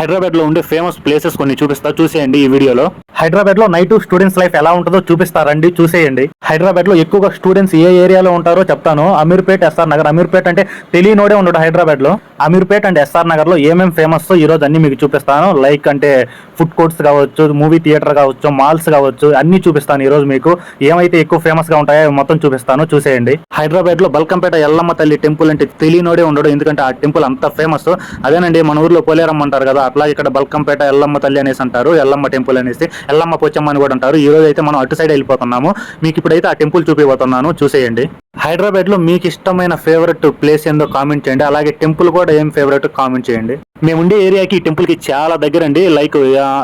హైదరాబాద్ లో ఉండే famous places కొన్ని చూపిస్తా, చూసేయండి ఈ వీడియోలో. హైదరాబాద్ లో నైట్ స్టూడెంట్స్ లైఫ్ ఎలా ఉంటుందో చూపిస్తారండి, చూసేయండి. హైదరాబాద్ లో ఎక్కువగా స్టూడెంట్స్ ఏ ఏరియాలో ఉంటారో చెప్తాను. అమీర్పేట్, ఎస్ఆర్ నగర్. అమీర్పేట్ అంటే తెలియనోడే ఉండడు హైదరాబాద్ లో. అమీర్పేట్ అండ్ ఎస్ఆర్ నగర్ లో ఏమేమి ఫేమస్ ఈ రోజు అన్ని మీకు చూపిస్తాను. లైక్ అంటే ఫుడ్ కోర్ట్స్ కావచ్చు, మూవీ థియేటర్ కావచ్చు, మాల్స్ కావచ్చు, అన్ని చూపిస్తాను ఈ రోజు మీకు. ఏమైతే ఎక్కువ ఫేమస్ గా ఉంటాయో మొత్తం చూపిస్తాను, చూసేయండి. హైదరాబాద్ లో బల్కంపేట ఎల్లమ్మ తల్లి టెంపుల్ అంటే తెలియనోడే ఉండడు, ఎందుకంటే ఆ టెంపుల్ అంత ఫేమస్. అదేనండి, మన ఊర్లో పోలేరమ్మ అంటారు కదా, అట్లా ఇక్కడ బల్కంపేట ఎల్లమ్మ తల్లి అనేసి అంటారు. ఎల్లమ్మ టెంపుల్ అనేసి, ఎల్లమ్మ పోచమ్మ అని కూడా అంటారు. ఈ రోజు అయితే మనం అటు సైడ్ వెళ్ళిపోతున్నాము. మీకు ఇప్పుడైతే ఆ టెంపుల్ చూపిపోతున్నాను, చూసేయండి. హైదరాబాద్ లో మీకు ఇష్టమైన ఫేవరెట్ ప్లేస్ ఏందో కామెంట్ చేయండి. అలాగే టెంపుల్ కూడా ఏం ఫేవరెట్ కామెంట్ చేయండి. మేము ఉండే ఏరియాకి టెంపుల్ కి చాలా దగ్గర అండి. లైక్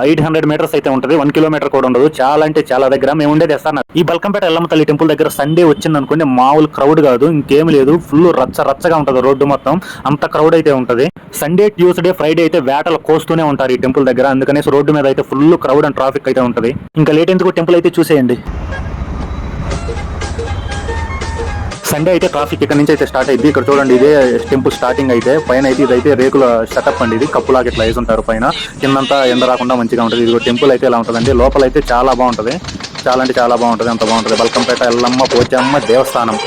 800 మీటర్స్ అయితే ఉంటుంది, 1 కిలోమీటర్ కూడా ఉండదు. చాలా అంటే చాలా దగ్గర. మేము ఉండేది ఎస్ఆర్. ఈ బల్కంపేట ఎల్లమ్మ తల్లి టెంపుల్ దగ్గర సండే వచ్చింది అనుకోండి, మామూలు క్రౌడ్ కాదు, ఇంకేం లేదు. ఫుల్ రచ్చగా ఉంటుంది రోడ్డు మొత్తం, అంత క్రౌడ్ అయితే ఉంటుంది. సండే, ట్యూస్డే, ఫ్రైడే అయితే వేటలు కోస్తూనే ఉంటారు ఈ టెంపుల్ దగ్గర. అందుకనేసి రోడ్డు మీద అయితే ఫుల్ క్రౌడ్ అండ్ ట్రాఫిక్ అయితే ఉంటుంది. ఇంకా లేట్ ఎందుకు, టెంపుల్ అయితే చూసేయండి. సండే అయితే ట్రాఫిక్ ఇక్కడ నుంచి అయితే స్టార్ట్ అయింది. ఇక్కడ చూడండి, ఇదే టెంపుల్ స్టార్టింగ్. అయితే పైన అయితే ఇదైతే రేకుల సెటప్ అండి, ఇది కప్పులాగా ఇట్లా వేసి ఉంటారు పైన. కిందంతా ఎండ రాకుండా మంచిగా ఉంటుంది. ఇది టెంపుల్ అయితే ఇలా ఉంటుందండి. లోపల అయితే చాలా బాగుంటుంది, చాలా అంటే చాలా బాగుంటుంది, అంత బాగుంటుంది. బల్కంపేట ఎల్లమ్మ పోచమ్మ దేవస్థానం.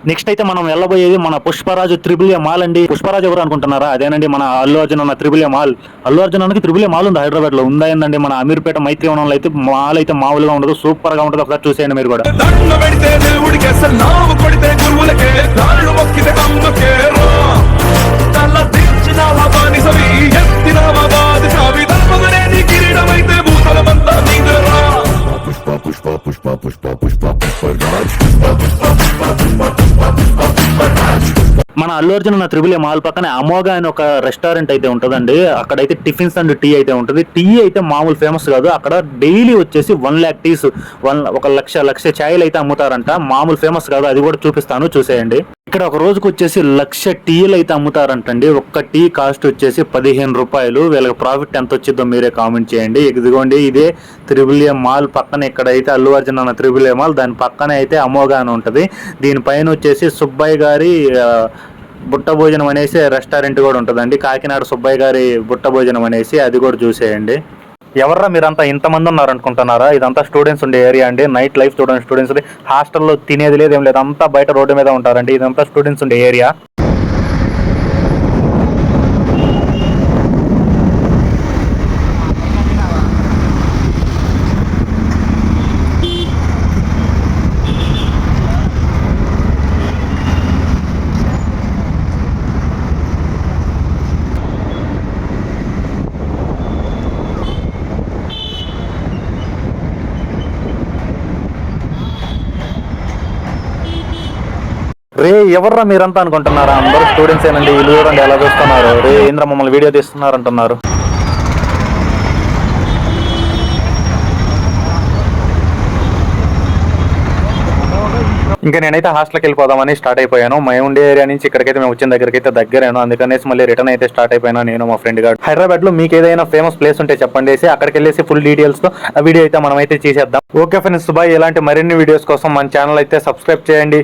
నెక్స్ట్ అయితే మనం వెళ్ళబోయేది మన పుష్పరాజు త్రిబుల్ ఏ మాల్ అండి. పుష్పరాజు ఎవరు అనుకుంటున్నారా? అదేనండి, మన అల్లు అర్జున్ అన్న triple A mall. Allu Arjun అన్నకి త్రిబుల్ ఏ మాల్ ఉంది హైదరాబాద్ లో. ఉందా ఏందండి, మన అమీర్పేట మైత్రివనంలో అయితే మాల్ అయితే మామూలుగా ఉండదు, సూపర్ గా ఉంటుంది. ఒకసారి చూసేయండి మీరు కూడా. మన అల్లు అర్జున్ ఉన్న త్రిబుల్ ఏ మాల్ పక్కనే అమోఘ అని ఒక రెస్టారెంట్ అయితే ఉంటుందండి. అక్కడైతే టిఫిన్స్ అండ్ టీ అయితే ఉంటుంది. టీ అయితే మామూలు ఫేమస్ కాదు, అక్కడ డైలీ వచ్చేసి 1 lakh టీస్, 1 లక్ష ఛాయలు అయితే అమ్ముతారంట. మామూలు ఫేమస్ కాదు, అది కూడా చూపిస్తాను, చూసేయండి. ఇక్కడ ఒక రోజుకు వచ్చేసి 1,00,000 టీలు అయితే అమ్ముతారంటండి. ఒక్క టీ కాస్ట్ వచ్చేసి 15 రూపాయలు. వీళ్ళకి ప్రాఫిట్ ఎంత వచ్చిందో మీరే కామెంట్ చేయండి. ఇదిగోండి, ఇదే త్రిబుల్ ఏ మాల్ పక్కన ఇక్కడైతే అల్లు అర్జున్ అన్న త్రిబుల్ ఏ మాల్, దాని పక్కన అయితే అమోఘ అని ఉంటుంది. దీనిపైన వచ్చేసి సుబ్బయ్య గారి బుట్ట భోజనం అనేసి రెస్టారెంట్ కూడా ఉంటుందండి. కాకినాడ సుబ్బయ్య గారి బుట్ట భోజనం అనేసి, అది కూడా చూసేయండి. ఎవర్రా మీరంతా ఇంతమంది ఉన్నారనుకుంటున్నారా? ఇదంతా స్టూడెంట్స్ ఉండే ఏరియా అండి. నైట్ లైఫ్ చూడండి, స్టూడెంట్స్ హాస్టల్లో తినేది లేదు, ఏం లేదు, అంతా బయట రోడ్డు మీద ఉంటారండి. ఇదంతా స్టూడెంట్స్ ఉండే ఏరియా. రే ఎవర్రా మీరంతా అనుకుంటున్నారా? అందరూ స్టూడెంట్స్ ఏనండి. వీళ్ళు చూడండి ఎలా చూస్తున్నారు. రే ఇంద్ర మమ్మల్ని వీడియో తీస్తున్నారు అంటున్నారు. ఇంకా నేనైతే హాస్టల్కి వెళ్ళిపోదామని స్టార్ట్ అయిపోయాను. మేము ఉండే ఏరియా నుంచి ఇక్కడికైతే మేము వచ్చిన దగ్గరికి అయితే దగ్గరేను, అందుకనేసి మళ్ళీ రిటర్న్ అయితే స్టార్ట్ అయిపోయాను నేను, మా ఫ్రెండ్ గారు. హైదరాబాద్ లో మీకు ఏదైనా ఫేమస్ ప్లేస్ ఉంటే చెప్పండి, అక్కడికి వెళ్ళేసి ఫుల్ డీటెయిల్స్ తో ఆ వీడియో అయితే మనం అయితే చేసేద్దాం. Okay friends, bye. ఇలాంటి మరిన్ని వీడియోస్ కోసం మన ఛానల్ అయితే సబ్స్క్రైబ్ చేయండి.